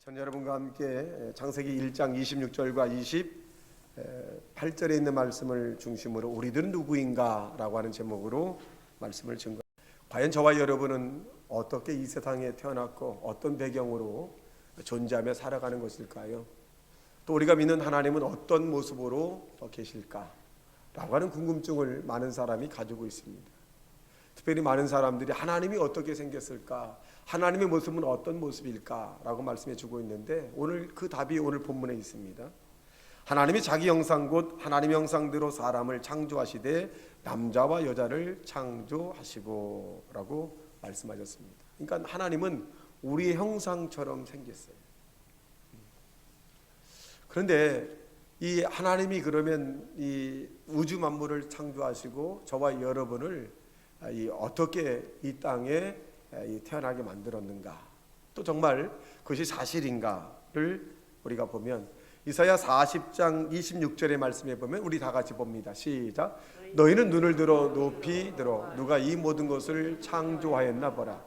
전 여러분과 함께 창세기 1장 26절과 28절에 있는 말씀을 중심으로 우리들은 누구인가 라고 하는 제목으로 말씀을 증거합니다. 과연 저와 여러분은 어떻게 이 세상에 태어났고 어떤 배경으로 존재하며 살아가는 것일까요? 또 우리가 믿는 하나님은 어떤 모습으로 계실까? 라고 하는 궁금증을 많은 사람이 가지고 있습니다. 특별히 많은 사람들이 하나님이 어떻게 생겼을까? 하나님의 모습은 어떤 모습일까? 라고 말씀해 주고 있는데 오늘 그 답이 오늘 본문에 있습니다. 하나님이 자기 형상 곧 하나님의 형상대로 사람을 창조하시되 남자와 여자를 창조하시고 라고 말씀하셨습니다. 그러니까 하나님은 우리의 형상처럼 생겼어요. 그런데 이 하나님이 그러면 이 우주 만물을 창조하시고 저와 여러분을 어떻게 이 땅에 태어나게 만들었는가, 또 정말 그것이 사실인가를 우리가 보면 이사야 40장 26절의 말씀에 보면 우리 다 같이 봅니다. 시작. 너희는 눈을 들어 높이 들어 누가 이 모든 것을 창조하였나 보라.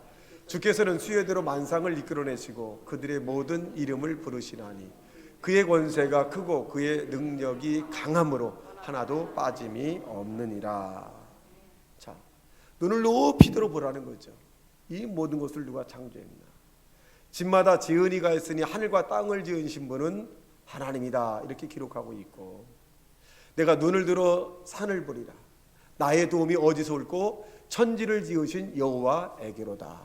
주께서는 수요대로 만상을 이끌어내시고 그들의 모든 이름을 부르시나니 그의 권세가 크고 그의 능력이 강함으로 하나도 빠짐이 없느니라. 자, 눈을 높이 들어 보라는 거죠. 이 모든 것을 누가 창조했나? 집마다 지은 이가 있으니 하늘과 땅을 지으신 분은 하나님이다, 이렇게 기록하고 있고, 내가 눈을 들어 산을 보리라. 나의 도움이 어디서 올고 천지를 지으신 여호와에게로다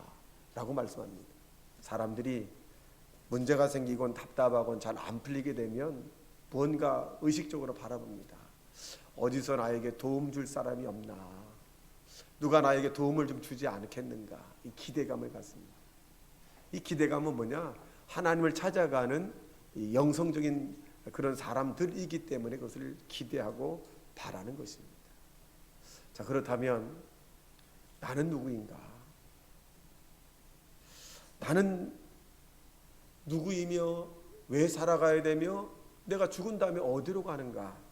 라고 말씀합니다. 사람들이 문제가 생기곤 답답하곤 잘 안 풀리게 되면 뭔가 의식적으로 바라봅니다. 어디서 나에게 도움 줄 사람이 없나? 누가 나에게 도움을 좀 주지 않겠는가? 이 기대감을 갖습니다. 이 기대감은 뭐냐? 하나님을 찾아가는 이 영성적인 그런 사람들이기 때문에 그것을 기대하고 바라는 것입니다. 자, 그렇다면 나는 누구인가? 나는 누구이며 왜 살아가야 되며 내가 죽은 다음에 어디로 가는가?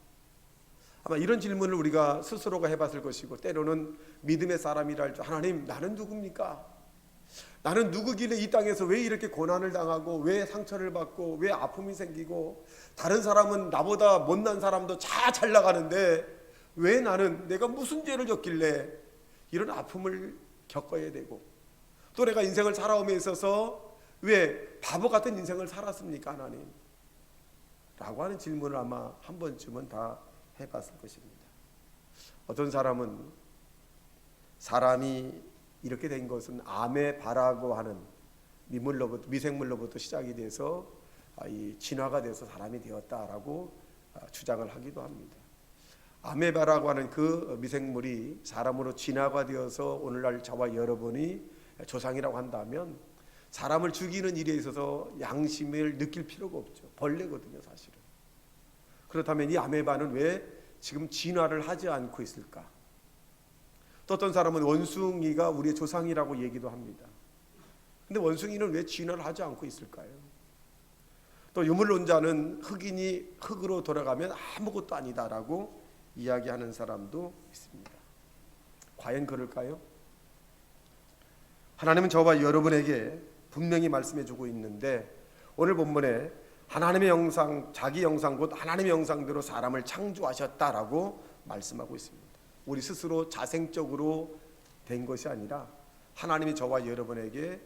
아마 이런 질문을 우리가 스스로가 해봤을 것이고, 때로는 믿음의 사람이라 할지, 하나님 나는 누굽니까? 나는 누구길래 이 땅에서 왜 이렇게 고난을 당하고 왜 상처를 받고 왜 아픔이 생기고, 다른 사람은 나보다 못난 사람도 잘 나가는데 왜 나는, 내가 무슨 죄를 졌길래 이런 아픔을 겪어야 되고, 또 내가 인생을 살아옴에 있어서 왜 바보 같은 인생을 살았습니까 하나님? 라고 하는 질문을 아마 한 번쯤은 다 해봤을 것입니다. 어떤 사람은 사람이 이렇게 된 것은 아메바라고 하는 미생물로부터 시작이 돼서 이 진화가 돼서 사람이 되었다라고 주장을 하기도 합니다. 아메바라고 하는 그 미생물이 사람으로 진화가 되어서 오늘날 저와 여러분이 조상이라고 한다면 사람을 죽이는 일에 있어서 양심을 느낄 필요가 없죠. 벌레거든요, 사실은. 그렇다면 이 아메바는 왜 지금 진화를 하지 않고 있을까? 또 어떤 사람은 원숭이가 우리의 조상이라고 얘기도 합니다. 근데 원숭이는 왜 진화를 하지 않고 있을까요? 또 유물론자는 흑인이 흑으로 돌아가면 아무것도 아니다라고 이야기하는 사람도 있습니다. 과연 그럴까요? 하나님은 저와 여러분에게 분명히 말씀해 주고 있는데, 오늘 본문에 하나님의 형상, 자기 형상 곧 하나님의 형상대로 사람을 창조하셨다라고 말씀하고 있습니다. 우리 스스로 자생적으로 된 것이 아니라 하나님이 저와 여러분에게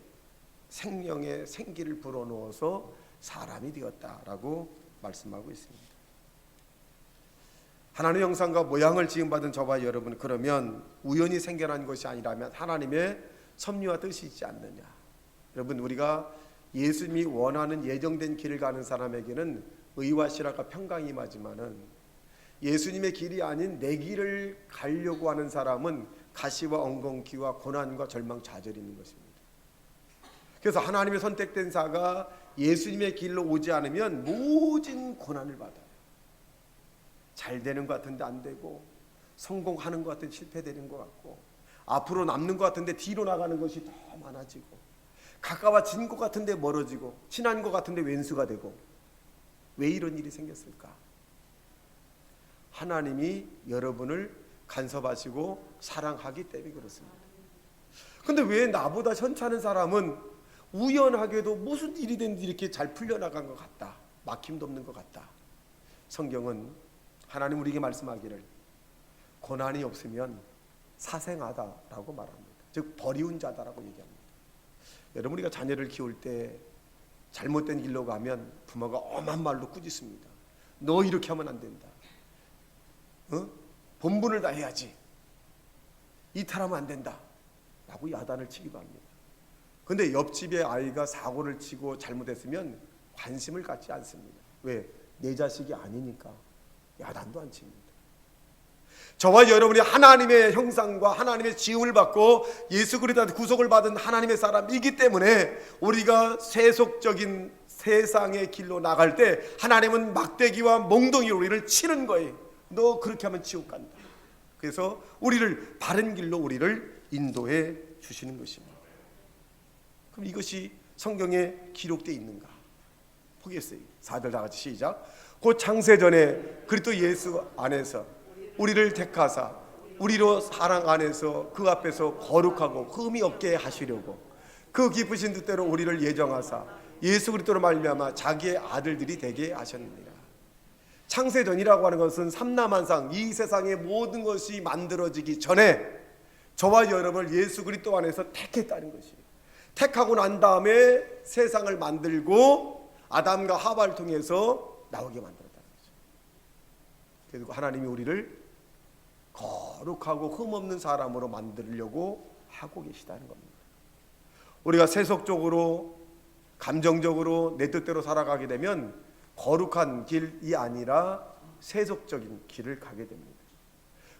생명의 생기를 불어넣어서 사람이 되었다라고 말씀하고 있습니다. 하나님의 형상과 모양을 지음받은 저와 여러분, 그러면 우연히 생겨난 것이 아니라면 하나님의 섭리와 뜻이 있지 않느냐? 여러분, 우리가 예수님이 원하는 예정된 길을 가는 사람에게는 의와 실화가 평강이 임하지만은 예수님의 길이 아닌 내 길을 가려고 하는 사람은 가시와 엉겅퀴와 고난과 절망, 좌절이 있는 것입니다. 그래서 하나님의 선택된 자가 예수님의 길로 오지 않으면 모진 고난을 받아요. 잘 되는 것 같은데 안 되고, 성공하는 것 같은데 실패되는 것 같고, 앞으로 남는 것 같은데 뒤로 나가는 것이 더 많아지고, 가까워진 것 같은데 멀어지고, 친한 것 같은데 왼수가 되고. 왜 이런 일이 생겼을까? 하나님이 여러분을 간섭하시고 사랑하기 때문에 그렇습니다. 근데 왜 나보다 현찮은 사람은 우연하게도 무슨 일이 됐는지 이렇게 잘 풀려나간 것 같다. 막힘도 없는 것 같다. 성경은 하나님 우리에게 말씀하기를 고난이 없으면 사생하다라고 말합니다. 즉 버리운 자다라고 얘기합니다. 여러분, 우리가 자녀를 키울 때 잘못된 길로 가면 부모가 엄한 말로 꾸짖습니다. 너 이렇게 하면 안 된다. 본분을 다해야지. 이탈하면 안 된다 라고 야단을 치기도 합니다. 그런데 옆집의 아이가 사고를 치고 잘못했으면 관심을 갖지 않습니다. 왜? 내 자식이 아니니까 야단도 안 칩니다. 저와 여러분이 하나님의 형상과 하나님의 지음을 받고 예수 그리스도한테 구속을 받은 하나님의 사람이기 때문에 우리가 세속적인 세상의 길로 나갈 때 하나님은 막대기와 몽둥이로 우리를 치는 거예요. 너 그렇게 하면 지옥 간다. 그래서 우리를 바른 길로 우리를 인도해 주시는 것입니다. 그럼 이것이 성경에 기록되어 있는가? 보겠어요. 4절 다 같이 시작. 곧 창세전에 그리스도 예수 안에서 우리를 택하사 우리로 사랑 안에서 그 앞에서 거룩하고 흠이 없게 하시려고 그 기쁘신 뜻대로 우리를 예정하사 예수 그리스도로 말미암아 자기의 아들들이 되게 하셨느니라. 창세전이라고 하는 것은 삼라만상, 이 세상의 모든 것이 만들어지기 전에 저와 여러분을 예수 그리스도 안에서 택했다는 것이에요. 택하고 난 다음에 세상을 만들고 아담과 하와를 통해서 나오게 만들었다는 거죠. 그리고 하나님이 우리를 거룩하고 흠없는 사람으로 만들려고 하고 계시다는 겁니다. 우리가 세속적으로 감정적으로 내 뜻대로 살아가게 되면 거룩한 길이 아니라 세속적인 길을 가게 됩니다.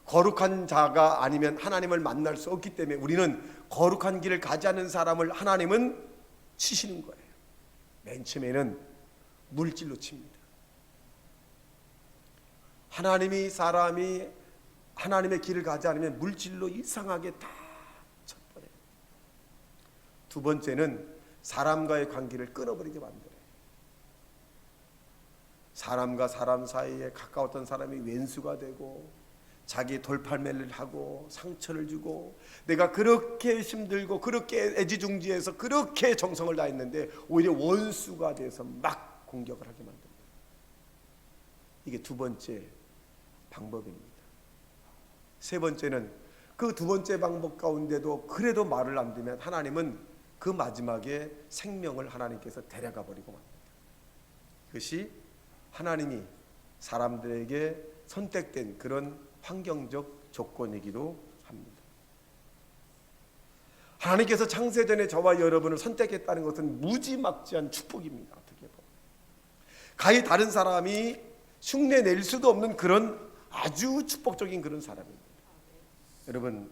거룩한 자가 아니면 하나님을 만날 수 없기 때문에 우리는 거룩한 길을 가지 않는 사람을 하나님은 치시는 거예요. 맨 처음에는 물질로 칩니다. 하나님이 사람이 하나님의 길을 가지 않으면 물질로 이상하게 다 쳐버려요. 두 번째는 사람과의 관계를 끊어버리게 만들어요. 사람과 사람 사이에 가까웠던 사람이 왼수가 되고 자기 돌팔매를 하고 상처를 주고 내가 그렇게 힘들고 그렇게 애지중지해서 그렇게 정성을 다했는데 오히려 원수가 돼서 막 공격을 하게 만듭니다. 이게 두 번째 방법입니다. 세 번째는 그 두 번째 방법 가운데도 그래도 말을 안 듣면 하나님은 그 마지막에 생명을 하나님께서 데려가 버리고 맙니다. 그것이 하나님이 사람들에게 선택된 그런 환경적 조건이기도 합니다. 하나님께서 창세전에 저와 여러분을 선택했다는 것은 무지막지한 축복입니다. 어떻게 보면 가히 다른 사람이 흉내 낼 수도 없는 그런 아주 축복적인 그런 사람입니다. 여러분,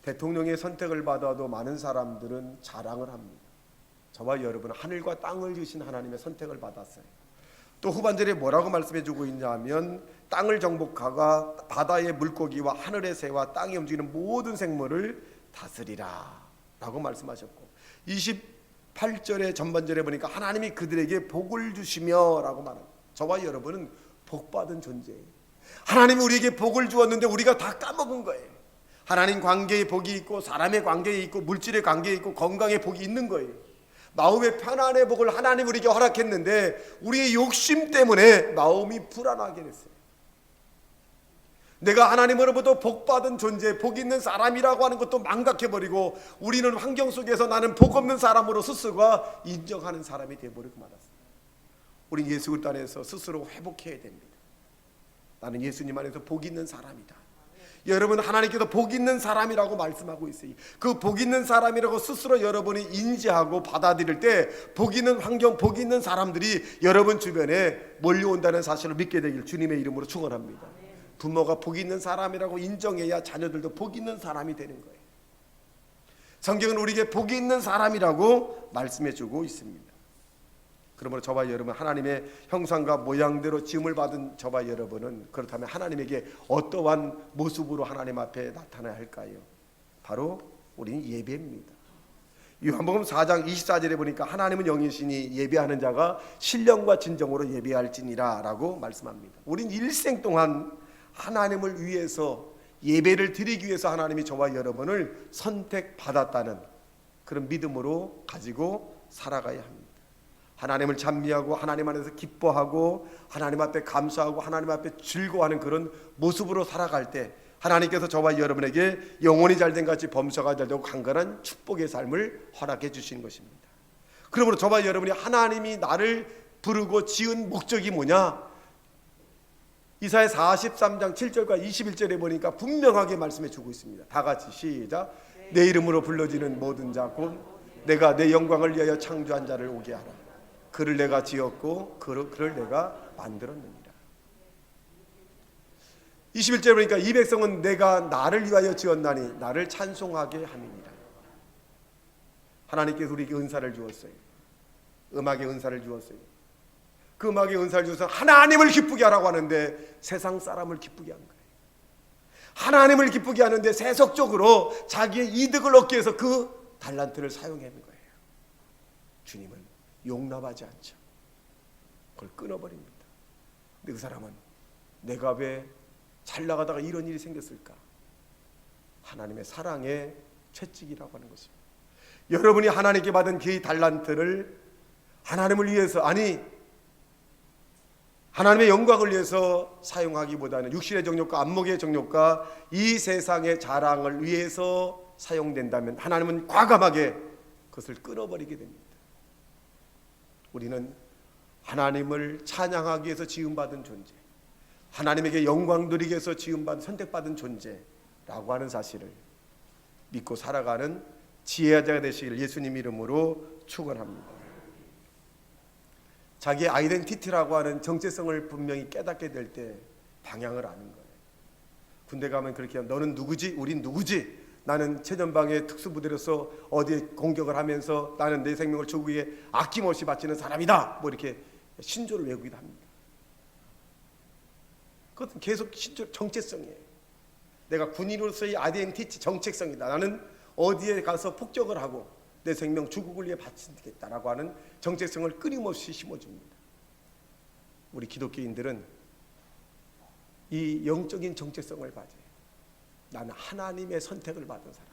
대통령의 선택을 받아도 많은 사람들은 자랑을 합니다. 저와 여러분은 하늘과 땅을 주신 하나님의 선택을 받았어요. 또 후반절에 뭐라고 말씀해주고 있냐면 땅을 정복하가 바다의 물고기와 하늘의 새와 땅에 움직이는 모든 생물을 다스리라 라고 말씀하셨고 28절의 전반절에 보니까 하나님이 그들에게 복을 주시며 라고 말합니다. 저와 여러분은 복받은 존재예요. 하나님이 우리에게 복을 주었는데 우리가 다 까먹은 거예요. 하나님 관계에 복이 있고 사람의 관계에 있고 물질의 관계에 있고 건강의 복이 있는 거예요. 마음의 편안의 복을 하나님 우리에게 허락했는데 우리의 욕심 때문에 마음이 불안하게 됐어요. 내가 하나님으로부터 복받은 존재, 복 있는 사람이라고 하는 것도 망각해버리고 우리는 환경 속에서 나는 복 없는 사람으로 스스로가 인정하는 사람이 되어버리고 말았어요. 우리는 예수 그리스도 안에서 스스로 회복해야 됩니다. 나는 예수님 안에서 복 있는 사람이다. 여러분, 하나님께서 복 있는 사람이라고 말씀하고 있어요. 그 복 있는 사람이라고 스스로 여러분이 인지하고 받아들일 때 복 있는 환경, 복 있는 사람들이 여러분 주변에 몰려온다는 사실을 믿게 되길 주님의 이름으로 축원합니다. 부모가 복 있는 사람이라고 인정해야 자녀들도 복 있는 사람이 되는 거예요. 성경은 우리에게 복 있는 사람이라고 말씀해 주고 있습니다. 그러므로 저와 여러분, 하나님의 형상과 모양대로 지음을 받은 저와 여러분은 그렇다면 하나님에게 어떠한 모습으로 하나님 앞에 나타나야 할까요? 바로 우리는 예배입니다. 요한복음 4장 24절에 보니까 하나님은 영이시니 예배하는 자가 신령과 진정으로 예배할지니라 라고 말씀합니다. 우린 일생 동안 하나님을 위해서 예배를 드리기 위해서 하나님이 저와 여러분을 선택받았다는 그런 믿음으로 가지고 살아가야 합니다. 하나님을 찬미하고 하나님 안에서 기뻐하고 하나님 앞에 감사하고 하나님 앞에 즐거워하는 그런 모습으로 살아갈 때 하나님께서 저와 여러분에게 영혼이 잘된 같이 범사가 잘되고 강건한 축복의 삶을 허락해 주시는 것입니다. 그러므로 저와 여러분이 하나님이 나를 부르고 지은 목적이 뭐냐? 이사야 43장 7절과 21절에 보니까 분명하게 말씀해 주고 있습니다. 다 같이 시작. 내 이름으로 불러지는 모든 자 곧 내가 내 영광을 위하여 창조한 자를 오게 하라. 그를 내가 지었고 그를 내가 만들었느니라. 21절 보니까 이 백성은 내가 나를 위하여 지었나니 나를 찬송하게 함이니라. 하나님께서 우리에게 은사를 주었어요. 음악의 은사를 주었어요. 그 음악의 은사를 주어서 하나님을 기쁘게 하라고 하는데 세상 사람을 기쁘게 한 거예요. 하나님을 기쁘게 하는데 세속적으로 자기의 이득을 얻기 위해서 그 달란트를 사용하는 거예요. 주님은 용납하지 않죠. 그걸 끊어버립니다. 근데 그 사람은 내가 왜 잘 나가다가 이런 일이 생겼을까? 하나님의 사랑의 채찍이라고 하는 것입니다. 여러분이 하나님께 받은 그 달란트를 하나님을 위해서, 아니 하나님의 영광을 위해서 사용하기보다는 육신의 정욕과 안목의 정욕과 이 세상의 자랑을 위해서 사용된다면 하나님은 과감하게 그것을 끊어버리게 됩니다. 우리는 하나님을 찬양하기 위해서 지음받은 존재, 하나님에게 영광 드리기 위해서 지음받은 선택받은 존재라고 하는 사실을 믿고 살아가는 지혜의 자가 되시기를 예수님 이름으로 축원합니다. 자기의 아이덴티티라고 하는 정체성을 분명히 깨닫게 될 때 방향을 아는 거예요. 군대 가면 그렇게 하면 너는 누구지? 우린 누구지? 나는 최전방의 특수부대로서 어디에 공격을 하면서 나는 내 생명을 조국에 아낌없이 바치는 사람이다. 뭐 이렇게 신조를 외우기도 합니다. 그것은 계속 신조 정체성이에요. 내가 군인으로서의 아이덴티티 정체성이다. 나는 어디에 가서 폭격을 하고 내 생명 주국을 위해 바치겠다라고 하는 정체성을 끊임없이 심어줍니다. 우리 기독교인들은 이 영적인 정체성을 가져요. 나는 하나님의 선택을 받은 사람이다.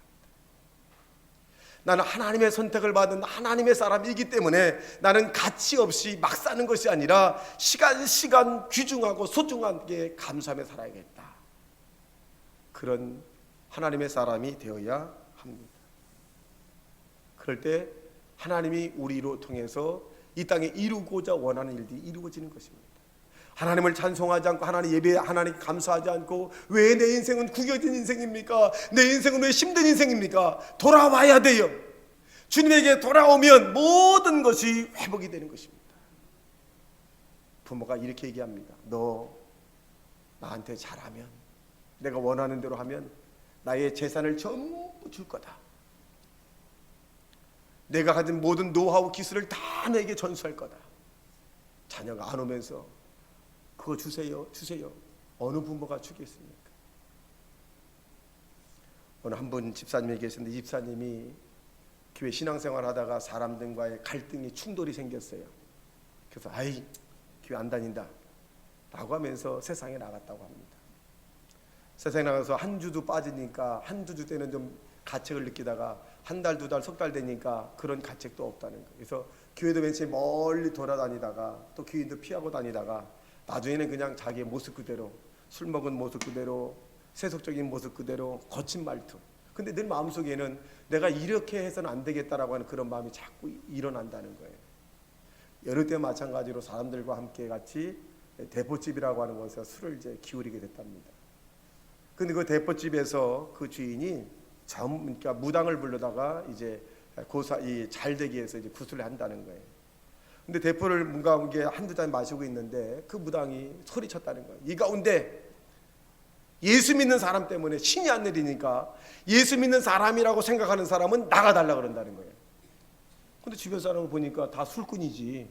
나는 하나님의 선택을 받은 하나님의 사람이기 때문에 나는 가치 없이 막 사는 것이 아니라 시간 귀중하고 소중하게 감사하며 살아야겠다. 그런 하나님의 사람이 되어야 합니다. 그럴 때 하나님이 우리로 통해서 이 땅에 이루고자 원하는 일들이 이루어지는 것입니다. 하나님을 찬송하지 않고 하나님 예배에 하나님 감사하지 않고 왜 내 인생은 구겨진 인생입니까? 내 인생은 왜 힘든 인생입니까? 돌아와야 돼요. 주님에게 돌아오면 모든 것이 회복이 되는 것입니다. 부모가 이렇게 얘기합니다. 너 나한테 잘하면, 내가 원하는 대로 하면 나의 재산을 전부 줄 거다. 내가 가진 모든 노하우 기술을 다 너에게 전수할 거다. 자녀가 안 오면서 그거 주세요. 어느 부모가 주겠습니까? 오늘 한 분 집사님이 계셨는데 집사님이 교회 신앙생활 하다가 사람들과의 갈등이 충돌이 생겼어요. 그래서 아이 교회 안 다닌다 라고 하면서 세상에 나갔다고 합니다. 세상에 나가서 한 주도 빠지니까 한두 주 때는 좀 가책을 느끼다가 한 달, 두 달, 석 달 되니까 그런 가책도 없다는 거예요. 그래서 교회도 맨 처음에 멀리 돌아다니다가 또 교인도 피하고 다니다가 나중에는 그냥 자기의 모습 그대로, 술 먹은 모습 그대로, 세속적인 모습 그대로, 거친 말투. 근데 늘 마음속에는 내가 이렇게 해서는 안 되겠다라고 하는 그런 마음이 자꾸 일어난다는 거예요. 여러 때 마찬가지로 사람들과 함께 같이 대포집이라고 하는 곳에서 술을 이제 기울이게 됐답니다. 근데 그 대포집에서 그 주인이 그러니까 무당을 불러다가 이제 잘 되기 위해서 이제 구슬을 한다는 거예요. 근데 대포를 뭔가 이게 한두 잔 마시고 있는데 그 무당이 소리쳤다는 거예요. 이 가운데 예수 믿는 사람 때문에 신이 안 내리니까 예수 믿는 사람이라고 생각하는 사람은 나가달라 그런다는 거예요. 근데 주변 사람을 보니까 다 술꾼이지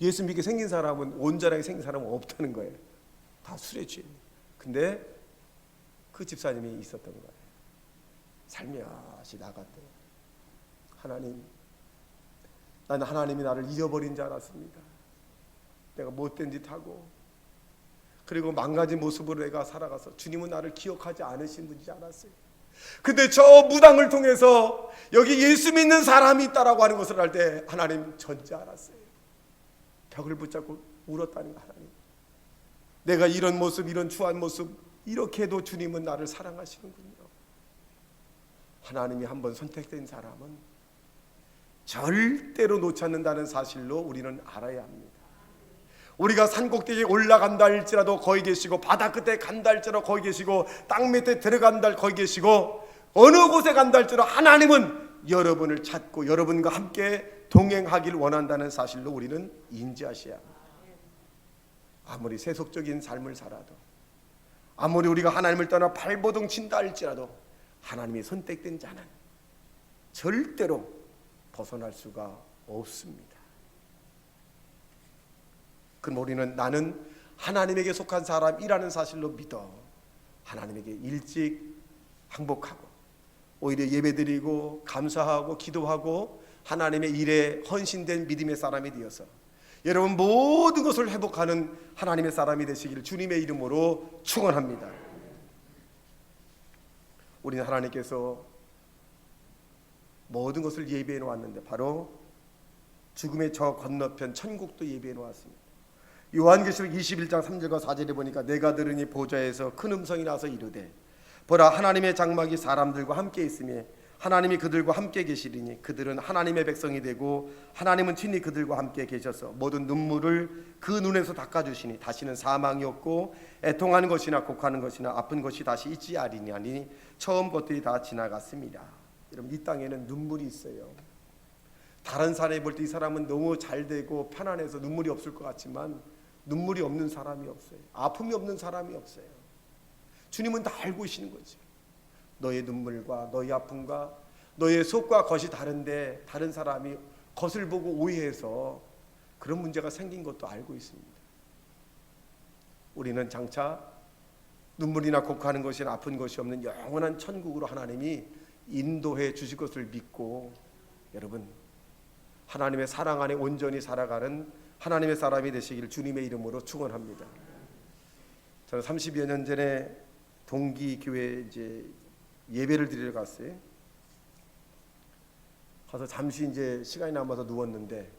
예수 믿게 생긴 사람은, 온전하게 생긴 사람은 없다는 거예요. 다 술에 취해. 근데 그 집사님이 있었던 거예요. 살며시 나갔대요. 하나님, 나는 하나님이 나를 잊어버린 줄 알았습니다. 내가 못된 짓 하고 그리고 망가진 모습으로 내가 살아가서 주님은 나를 기억하지 않으신 분인지 알았어요. 근데 저 무당을 통해서 여기 예수 믿는 사람이 있다라고 하는 것을 알 때 하나님 전지 알았어요. 벽을 붙잡고 울었다는 거. 하나님, 내가 이런 모습, 이런 추한 모습, 이렇게도 주님은 나를 사랑하시는군요. 하나님이 한번 선택된 사람은 절대로 놓지 않는다는 사실로 우리는 알아야 합니다. 우리가 산 꼭대기에 올라간다 할지라도 거기 계시고, 바다 끝에 간다 할지라도 거기 계시고, 땅 밑에 들어간다 거기 계시고, 어느 곳에 간다 할지라도 하나님은 여러분을 찾고 여러분과 함께 동행하길 원한다는 사실로 우리는 인지하셔야 합니다. 아무리 세속적인 삶을 살아도, 아무리 우리가 하나님을 떠나 발버둥 친다 할지라도 하나님이 선택된 자는 절대로 벗어날 수가 없습니다. 그럼 우리는 나는 하나님에게 속한 사람이라는 사실로 믿어 하나님에게 일찍 항복하고, 오히려 예배드리고 감사하고 기도하고 하나님의 일에 헌신된 믿음의 사람이 되어서 여러분 모든 것을 회복하는 하나님의 사람이 되시기를 주님의 이름으로 축원합니다. 우리는 하나님께서 모든 것을 예비해 놓았는데 바로 죽음의 저 건너편 천국도 예비해 놓았습니다. 요한계시록 21장 3절과 4절에 보니까 내가 들으니 보좌에서 큰 음성이 나서 이르되 보라, 하나님의 장막이 사람들과 함께 있으며 하나님이 그들과 함께 계시리니 그들은 하나님의 백성이 되고 하나님은 친히 그들과 함께 계셔서 모든 눈물을 그 눈에서 닦아주시니 다시는 사망이 없고 애통하는 것이나 곡하는 것이나 아픈 것이 다시 있지 아니하니 처음 것들이 다 지나갔습니다. 여러분, 이 땅에는 눈물이 있어요. 다른 사람이 볼 때 이 사람은 너무 잘 되고 편안해서 눈물이 없을 것 같지만 눈물이 없는 사람이 없어요. 아픔이 없는 사람이 없어요. 주님은 다 알고 계시는 거죠. 너의 눈물과 너의 아픔과 너의 속과 겉이 다른데 다른 사람이 겉을 보고 오해해서 그런 문제가 생긴 것도 알고 있습니다. 우리는 장차 눈물이나 곡하는 것이나 아픈 것이 없는 영원한 천국으로 하나님이 인도해 주실 것을 믿고, 여러분 하나님의 사랑 안에 온전히 살아가는 하나님의 사람이 되시기를 주님의 이름으로 축원합니다. 저는 30여 년 전에 동기 교회 이제 예배를 드리러 갔어요. 가서 잠시 이제 시간이 남아서 누웠는데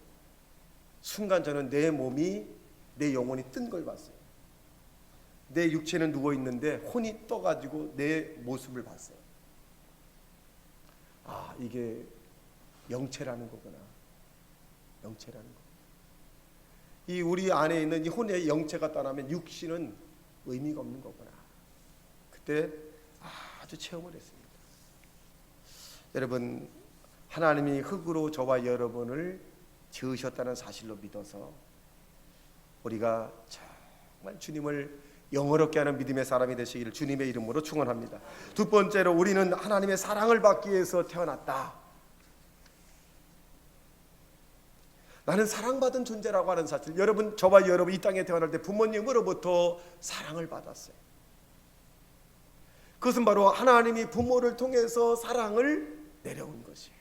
순간 저는 내 몸이, 내 영혼이 뜬 걸 봤어요. 내 육체는 누워 있는데 혼이 떠가지고 내 모습을 봤어요. 아, 이게 영체라는 거구나. 영체라는 거. 이 우리 안에 있는 이 혼의 영체가 떠나면 육신은 의미가 없는 거구나. 그때 아주 체험을 했습니다. 여러분, 하나님이 흙으로 저와 여러분을 지으셨다는 사실로 믿어서 우리가 정말 주님을 영어롭게 하는 믿음의 사람이 되시기를 주님의 이름으로 축원합니다. 두 번째로, 우리는 하나님의 사랑을 받기 위해서 태어났다. 나는 사랑받은 존재라고 하는 사실. 여러분, 저와 여러분 이 땅에 태어날 때 부모님으로부터 사랑을 받았어요. 그것은 바로 하나님이 부모를 통해서 사랑을 내려온 것이에요.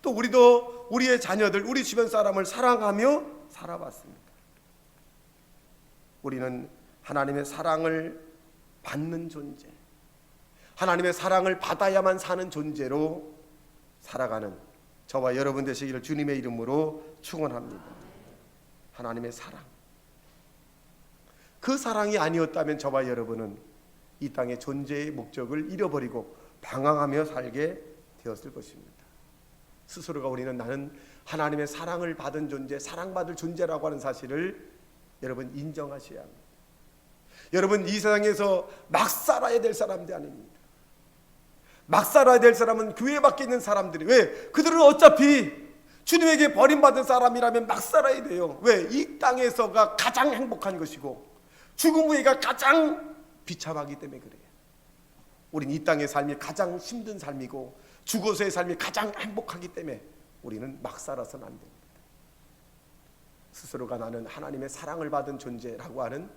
또 우리도 우리의 자녀들, 우리 주변 사람을 사랑하며 살아왔습니다. 우리는 하나님의 사랑을 받는 존재, 하나님의 사랑을 받아야만 사는 존재로 살아가는 저와 여러분 되시기를 주님의 이름으로 축원합니다. 하나님의 사랑, 그 사랑이 아니었다면 저와 여러분은 이 땅의 존재의 목적을 잃어버리고 방황하며 살게 되었을 것입니다. 스스로가 우리는 나는 하나님의 사랑을 받은 존재, 사랑받을 존재라고 하는 사실을 여러분 인정하셔야 합니다. 여러분, 이 세상에서 막 살아야 될 사람들이 아닙니다. 막 살아야 될 사람은 교회 밖에 있는 사람들이, 왜? 그들은 어차피 주님에게 버림받은 사람이라면 막 살아야 돼요. 왜? 이 땅에서가 가장 행복한 것이고 죽음 후에가 가장 비참하기 때문에 그래요. 우린 이 땅의 삶이 가장 힘든 삶이고 죽어서의 삶이 가장 행복하기 때문에 우리는 막 살아서는 안 됩니다. 스스로가 나는 하나님의 사랑을 받은 존재라고 하는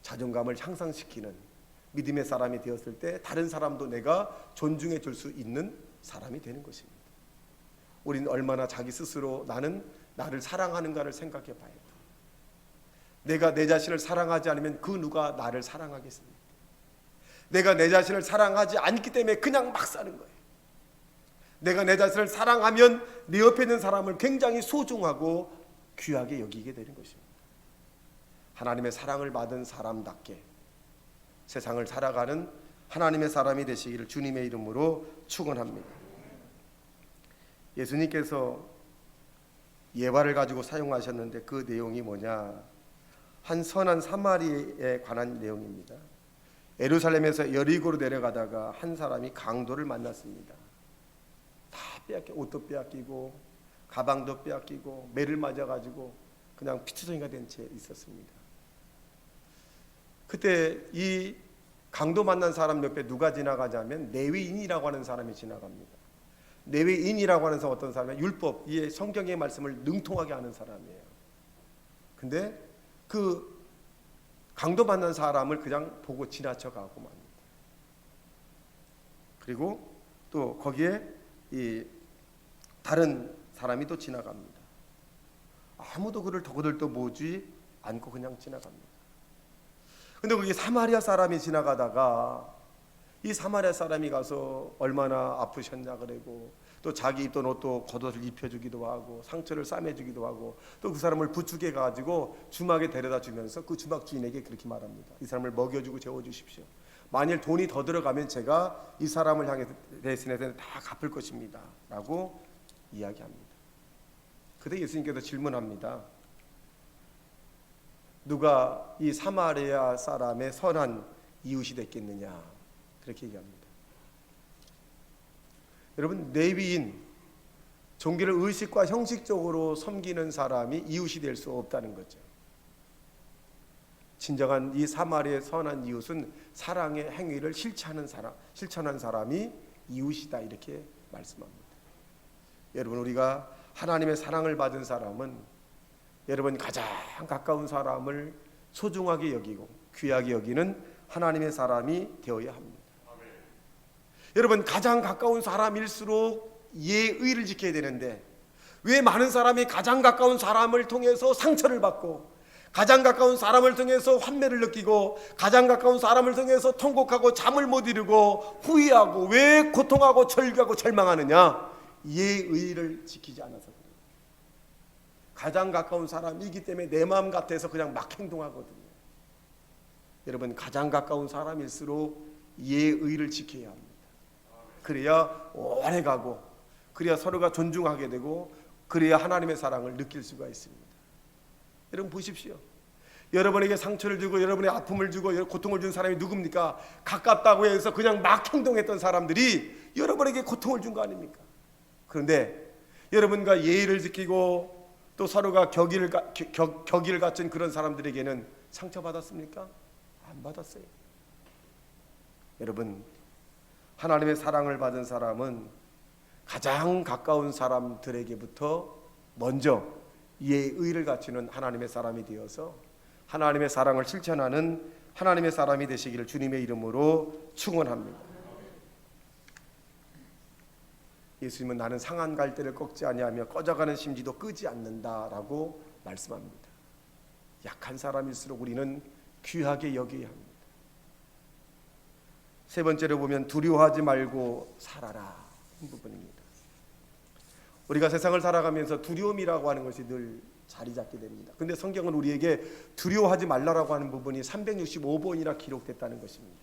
자존감을 향상시키는 믿음의 사람이 되었을 때 다른 사람도 내가 존중해 줄 수 있는 사람이 되는 것입니다. 우리는 얼마나 자기 스스로 나는 나를 사랑하는가를 생각해 봐야 돼요. 내가 내 자신을 사랑하지 않으면 그 누가 나를 사랑하겠습니까? 내가 내 자신을 사랑하지 않기 때문에 그냥 막 사는 거예요. 내가 내 자신을 사랑하면 내 옆에 있는 사람을 굉장히 소중하고 귀하게 여기게 되는 것입니다. 하나님의 사랑을 받은 사람답게 세상을 살아가는 하나님의 사람이 되시기를 주님의 이름으로 축원합니다. 예수님께서 예화를 가지고 사용하셨는데 그 내용이 뭐냐? 한 선한 사마리에 관한 내용입니다. 예루살렘에서 여리고로 내려가다가 한 사람이 강도를 만났습니다. 다 옷도 빼앗기고 가방도 빼앗기고 매를 맞아가지고 그냥 피투성이가 된 채 있었습니다. 그때 이 강도 만난 사람 옆에 누가 지나가자면 레위인이라고 하는 사람이 지나갑니다. 레위인이라고 하는 사람 어떤 사람이냐? 율법, 이 성경의 말씀을 능통하게 하는 사람이에요. 근데 그 강도 만난 사람을 그냥 보고 지나쳐가고 맙니다. 그리고 또 거기에 이 다른 사람이 또 지나갑니다. 아무도 그를 더들도 보지 않고 그냥 지나갑니다. 근데 거기 사마리아 사람이 지나가다가 이 사마리아 사람이 가서 얼마나 아프셨냐 그러고 또 자기 입던 옷도 겉옷을 입혀주기도 하고 상처를 싸매주기도 하고 또 그 사람을 부축해 가지고 주막에 데려다 주면서 그 주막 주인에게 그렇게 말합니다. 이 사람을 먹여주고 재워주십시오. 만일 돈이 더 들어가면 제가 이 사람을 향해 대신해서 다 갚을 것입니다 라고 이야기합니다. 그때 예수님께서 질문합니다. 누가 이 사마리아 사람의 선한 이웃이 됐겠느냐 그렇게 얘기합니다. 여러분, 레위인, 종교를 의식과 형식적으로 섬기는 사람이 이웃이 될 수 없다는 거죠. 진정한 이 사마리아의 선한 이웃은 사랑의 행위를 실천한 사람이 이웃이다 이렇게 말씀합니다. 여러분, 우리가 하나님의 사랑을 받은 사람은 여러분 가장 가까운 사람을 소중하게 여기고 귀하게 여기는 하나님의 사람이 되어야 합니다. 여러분, 가장 가까운 사람일수록 예의를 지켜야 되는데 왜 많은 사람이 가장 가까운 사람을 통해서 상처를 받고 가장 가까운 사람을 통해서 환멸을 느끼고 가장 가까운 사람을 통해서 통곡하고 잠을 못 이루고 후회하고 왜 고통하고 절규하고 절망하느냐? 예의를 지키지 않아서 그래요. 가장 가까운 사람이기 때문에 내 마음 같아서 그냥 막 행동하거든요. 여러분, 가장 가까운 사람일수록 예의를 지켜야 합니다. 그래야 오래가고 그래야 서로가 존중하게 되고 그래야 하나님의 사랑을 느낄 수가 있습니다. 여러분 보십시오. 여러분에게 상처를 주고 여러분의 아픔을 주고 고통을 준 사람이 누굽니까? 가깝다고 해서 그냥 막 행동했던 사람들이 여러분에게 고통을 준 거 아닙니까? 그런데 여러분과 예의를 지키고 또 서로가 격의를 갖춘 그런 사람들에게는 상처받았습니까? 안 받았어요. 여러분, 하나님의 사랑을 받은 사람은 가장 가까운 사람들에게부터 먼저 예의를 갖추는 하나님의 사람이 되어서 하나님의 사랑을 실천하는 하나님의 사람이 되시기를 주님의 이름으로 축원합니다. 예수님은 나는 상한 갈대를 꺾지 아니하며 꺼져가는 심지도 끄지 않는다라고 말씀합니다. 약한 사람일수록 우리는 귀하게 여겨야 합니다. 세 번째로 보면 두려워하지 말고 살아라 부분입니다. 우리가 세상을 살아가면서 두려움이라고 하는 것이 늘 자리 잡게 됩니다. 근데 성경은 우리에게 두려워하지 말라라고 하는 부분이 365번이나 기록됐다는 것입니다.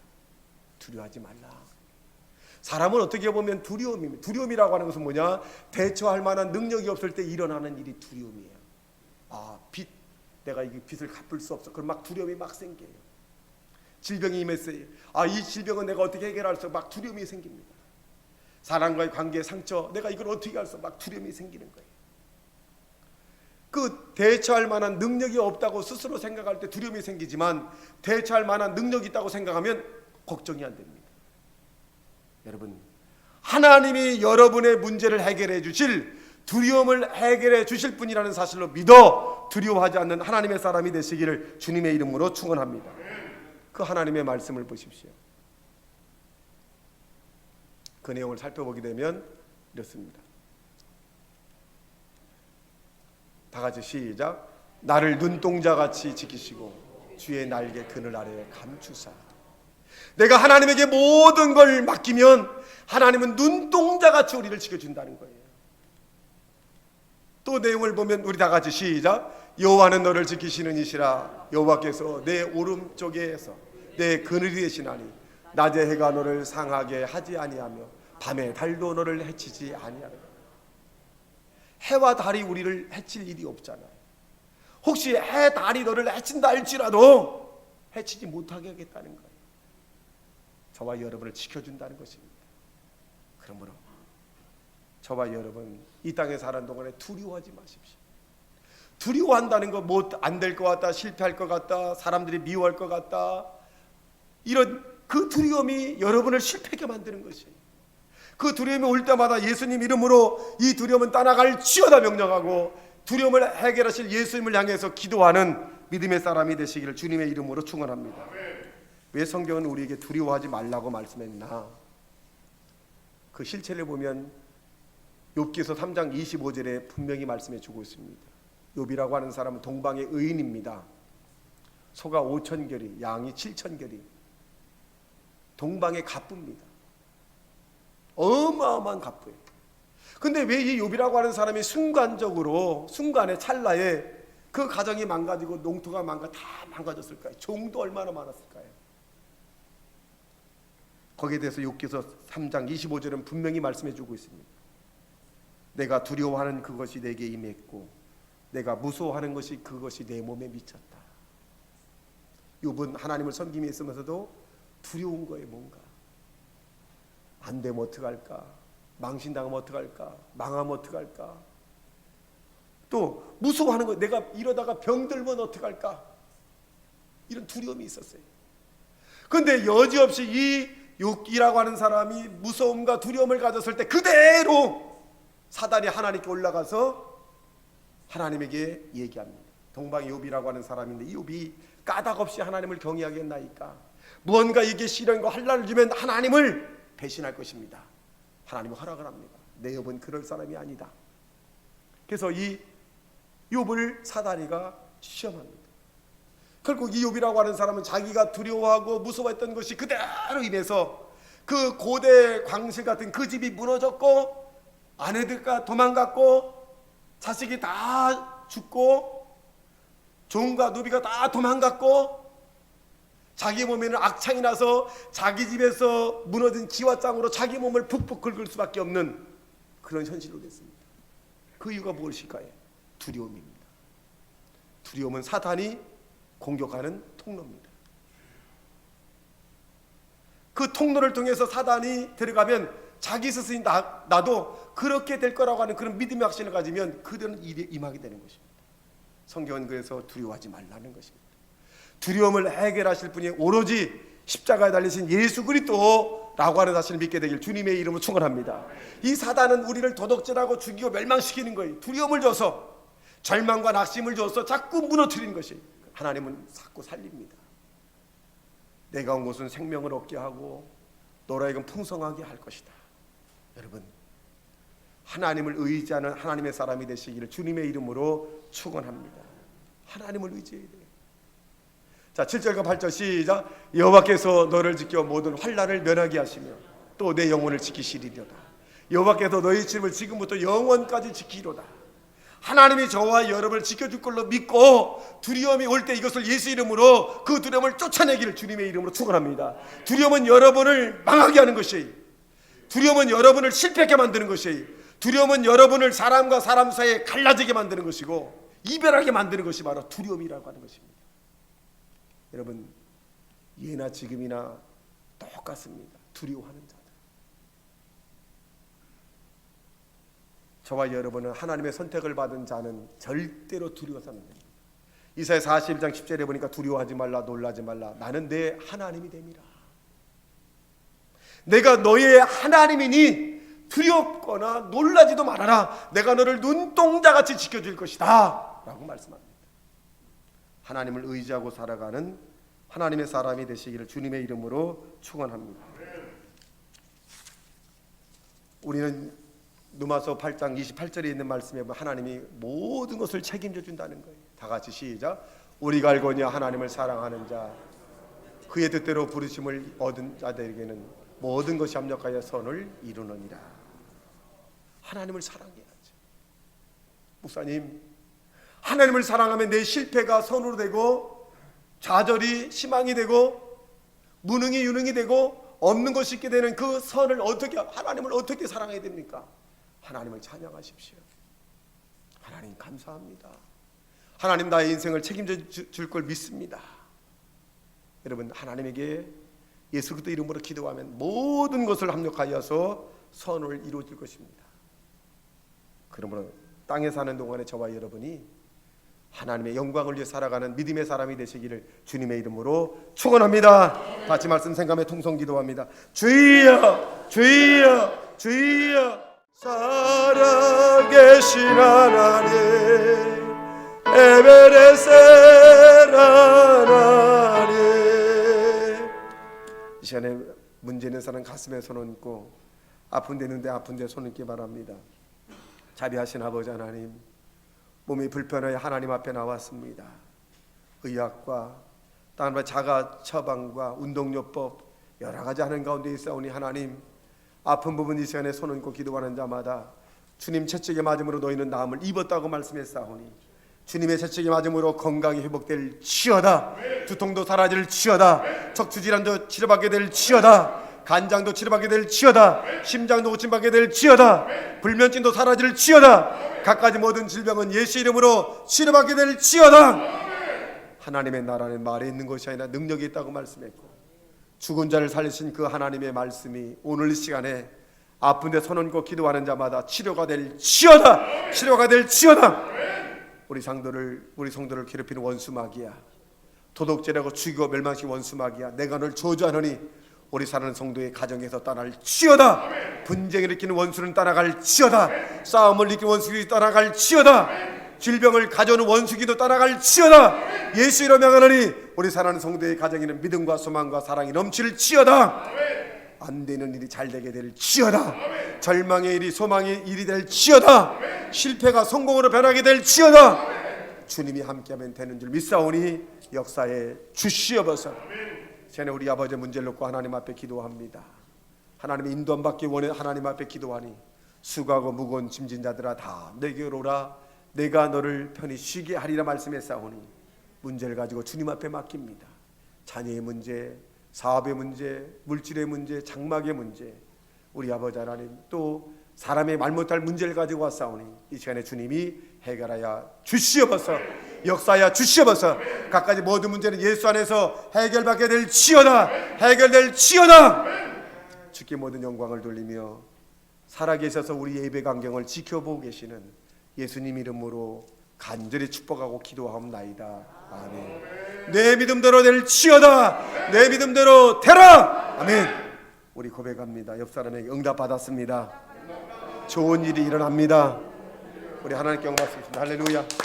두려워하지 말라. 사람은 어떻게 보면 두려움입니다. 두려움이라고 하는 것은 뭐냐? 대처할 만한 능력이 없을 때 일어나는 일이 두려움이에요. 빚, 내가 이 빚을 갚을 수 없어. 그럼 막 두려움이 막 생겨요. 질병이 임했어요. 이 질병은 내가 어떻게 해결할 수 없어. 막 두려움이 생깁니다. 사람과의 관계의 상처, 내가 이걸 어떻게 할 수 없어. 막 두려움이 생기는 거예요. 그 대처할 만한 능력이 없다고 스스로 생각할 때 두려움이 생기지만 대처할 만한 능력이 있다고 생각하면 걱정이 안 됩니다. 여러분, 하나님이 여러분의 문제를 해결해 주실, 두려움을 해결해 주실 분이라는 사실로 믿어 두려워하지 않는 하나님의 사람이 되시기를 주님의 이름으로 축원합니다. 그 하나님의 말씀을 보십시오. 그 내용을 살펴보게 되면 이렇습니다. 다 같이 시작. 나를 눈동자같이 지키시고 주의 날개 그늘 아래에 감추사. 내가 하나님에게 모든 걸 맡기면 하나님은 눈동자같이 우리를 지켜준다는 거예요. 또 내용을 보면 우리 다 같이 시작. 여호와는 너를 지키시는 이시라. 여호와께서 내 오른쪽에서 내 그늘이 되시나니 낮에 해가 너를 상하게 하지 아니하며 밤에 달도 너를 해치지 아니하리라. 해와 달이 우리를 해칠 일이 없잖아요. 혹시 해, 달이 너를 해친다 할지라도 해치지 못하게 하겠다는 거예요. 저와 여러분을 지켜준다는 것입니다. 그러므로 저와 여러분 이 땅에 사는 동안에 두려워하지 마십시오. 두려워한다는 거 뭐 안 될 것 같다, 실패할 것 같다, 사람들이 미워할 것 같다, 이런 그 두려움이 여러분을 실패하게 만드는 것이에요. 그 두려움이 올 때마다 예수님 이름으로 이 두려움은 떠나갈지어다 명령하고 두려움을 해결하실 예수님을 향해서 기도하는 믿음의 사람이 되시기를 주님의 이름으로 축원합니다. 왜 성경은 우리에게 두려워하지 말라고 말씀했나? 그 실체를 보면 욥기서 3장 25절에 분명히 말씀해 주고 있습니다. 욥이라고 하는 사람은 동방의 의인입니다. 소가 5,000결이, 양이 7,000결이, 동방의 갑부입니다. 어마어마한 갑부예요. 근데 왜 이 욥이라고 하는 사람이 순간에 찰나에 그 가정이 망가지고 농토가 다 망가졌을까요? 종도 얼마나 많았을까요? 거기에 대해서 욥기서 3장 25절은 분명히 말씀해 주고 있습니다. 내가 두려워하는 그것이 내게 임했고 내가 무서워하는 것이 그것이 내 몸에 미쳤다. 욥은 하나님을 섬김에 있으면서도 두려운 거예요. 뭔가 안 되면 어떡할까, 망신당하면 어떡할까, 망하면 어떡할까, 또 무서워하는 거, 내가 이러다가 병들면 어떡할까, 이런 두려움이 있었어요. 그런데 여지없이 이 욥이라고 하는 사람이 무서움과 두려움을 가졌을 때 그대로 사단이 하나님께 올라가서 하나님에게 얘기합니다. 동방의 욥이라고 하는 사람인데 이 욥이 까닭없이 하나님을 경외하겠나이까, 무언가 이게 시련과 환난을 주면 하나님을 배신할 것입니다. 하나님은 허락을 합니다. 내 욥은 그럴 사람이 아니다. 그래서 이 욥을 사단이가 시험합니다. 결국 이 욥이라고 하는 사람은 자기가 두려워하고 무서워했던 것이 그대로 인해서 그 고대 광실 같은 그 집이 무너졌고 아내들과 도망갔고 자식이 다 죽고 종과 노비가 다 도망갔고 자기 몸에는 악창이 나서 자기 집에서 무너진 기와장으로 자기 몸을 푹푹 긁을 수밖에 없는 그런 현실로 됐습니다. 그 이유가 무엇일까요? 두려움입니다. 두려움은 사탄이 공격하는 통로입니다. 그 통로를 통해서 사단이 들어가면 자기 스스로 나도 그렇게 될 거라고 하는 그런 믿음의 확신을 가지면 그들은 일에 임하게 되는 것입니다. 성경은 그래서 두려워하지 말라는 것입니다. 두려움을 해결하실 분이 오로지 십자가에 달리신 예수 그리스도라고 하는 사실을 믿게 되길 주님의 이름으로 축원합니다. 이 사단은 우리를 도둑질하고 죽이고 멸망시키는 거예요. 두려움을 줘서, 절망과 낙심을 줘서 자꾸 무너뜨리는 것이. 하나님은 자꾸 살립니다. 내가 온 곳은 생명을 얻게 하고 너로 하여금 풍성하게 할 것이다. 여러분, 하나님을 의지하는 하나님의 사람이 되시기를 주님의 이름으로 축원합니다. 하나님을 의지해야 돼요. 자, 7절과 8절 시작. 여호와께서 너를 지켜 모든 환난을 면하게 하시며 또 내 영혼을 지키시리로다. 여호와께서 너희 집을 지금부터 영원까지 지키리로다. 하나님이 저와 여러분을 지켜줄 걸로 믿고 두려움이 올 때 이것을 예수 이름으로 그 두려움을 쫓아내기를 주님의 이름으로 축원합니다. 두려움은 여러분을 망하게 하는 것이에요. 두려움은 여러분을 실패하게 만드는 것이에요. 두려움은 여러분을 사람과 사람 사이에 갈라지게 만드는 것이고 이별하게 만드는 것이 바로 두려움이라고 하는 것입니다. 여러분, 예나 지금이나 똑같습니다. 두려워하는 자들. 저와 여러분은 하나님의 선택을 받은 자는 절대로 두려워서는 안 됩니다. 이사야 41장 10절에 보니까 두려워하지 말라, 놀라지 말라. 나는 내 하나님이 됨이라. 내가 너의 하나님이니 두렵거나 놀라지도 말아라. 내가 너를 눈동자같이 지켜줄 것이다 라고 말씀합니다. 하나님을 의지하고 살아가는 하나님의 사람이 되시기를 주님의 이름으로 축원합니다. 우리는 누가서 8장 28절에 있는 말씀에 보면 하나님이 모든 것을 책임져 준다는 거예요. 다 같이 시작. 우리가 알거니와 하나님을 사랑하는 자 그의 뜻대로 부르심을 얻은 자들에게는 모든 것이 합력하여 선을 이루느니라. 하나님을 사랑해야지. 목사님, 하나님을 사랑하면 내 실패가 선으로 되고 좌절이 희망이 되고 무능이 유능이 되고 없는 것이 있게 되는 그 선을 하나님을 어떻게 사랑해야 됩니까? 하나님을 찬양하십시오. 하나님 감사합니다. 하나님 나의 인생을 책임져 줄 걸 믿습니다. 여러분, 하나님에게 예수 그리스도 이름으로 기도하면 모든 것을 합력하여서 선을 이루어질 것입니다. 그러므로 땅에 사는 동안에 저와 여러분이 하나님의 영광을 위해 살아가는 믿음의 사람이 되시기를 주님의 이름으로 축원합니다. 같이 말씀 생각하며 통성 기도합니다. 주여 주여 주여. 살아계신 하나님, 에베레셀 하나님. 이 시간에 문제 있는 사람 가슴에 손 얹고 아픈 데 있는데 아픈 데 손 얹기 바랍니다. 자비하신 아버지 하나님, 몸이 불편하여 하나님 앞에 나왔습니다. 의학과 다른 자가 처방과 운동요법 여러 가지 하는 가운데 있사오니 하나님, 아픈 부분 이 시간에 손 얹고 기도하는 자마다 주님 채찍에 맞음으로 너희는 나음을 입었다고 말씀했사오니 주님의 채찍에 맞음으로 건강이 회복될 치여다. 두통도 사라질 치여다. 척추질환도 치료받게 될 치여다. 간장도 치료받게 될 치여다. 심장도 고침받게 될 치여다. 불면증도 사라질 치여다. 갖가지 모든 질병은 예수 이름으로 치료받게 될 치여다. 하나님의 나라는 말에 있는 것이 아니라 능력이 있다고 말씀했고, 죽은 자를 살리신 그 하나님의 말씀이 오늘 이 시간에 아픈데 손 얹고 기도하는 자마다 치료가 될 치여다. 치료가 될 치여다. 우리 성도를 괴롭히는 원수 마귀야, 도덕질하고 죽이고 멸망시킨 원수 마귀야, 내가 널 저주하노니 우리 사는 성도의 가정에서 떠날 치여다. 분쟁을 일으키는 원수는 떠나갈 치여다. 싸움을 일으키는 원수들이 떠나갈 치여다. 질병을 가져오는 원수기도 떠나갈 치여다. 예수 이름으로 명하노니 우리 사랑하는 성도의 가정에는 믿음과 소망과 사랑이 넘칠 치여다. 안 되는 일이 잘 되게 될 치여다. 절망의 일이 소망의 일이 될 치여다. 실패가 성공으로 변하게 될 치여다. 주님이 함께하면 되는 줄 믿사오니 역사에 주시옵소서. 전에 우리 아버지의 문제를 놓고 하나님 앞에 기도합니다. 하나님의 인도함 받기 원해 하나님 앞에 기도하니 수고하고 무거운 짐진 자들아 다 내게로 오라. 내가 너를 편히 쉬게 하리라 말씀했사오니 문제를 가지고 주님 앞에 맡깁니다. 자녀의 문제, 사업의 문제, 물질의 문제, 장막의 문제, 우리 아버지 하나님 또 사람의 말 못할 문제를 가지고 왔사오니 이 시간에 주님이 해결하여 주시옵소서. 역사하여 주시옵소서. 각가지 모든 문제는 예수 안에서 해결받게 될 치여다. 해결될 치여다. 주께 모든 영광을 돌리며 살아계셔서 우리 예배 광경을 지켜보고 계시는 예수님 이름으로 간절히 축복하고 기도하옵나이다. 아멘. 내 믿음대로 될 치여다. 내 믿음대로 되라. 아멘. 우리 고백합니다. 옆 사람에게 응답 받았습니다. 좋은 일이 일어납니다. 우리 하나님께 영광 받습니다. 할렐루야.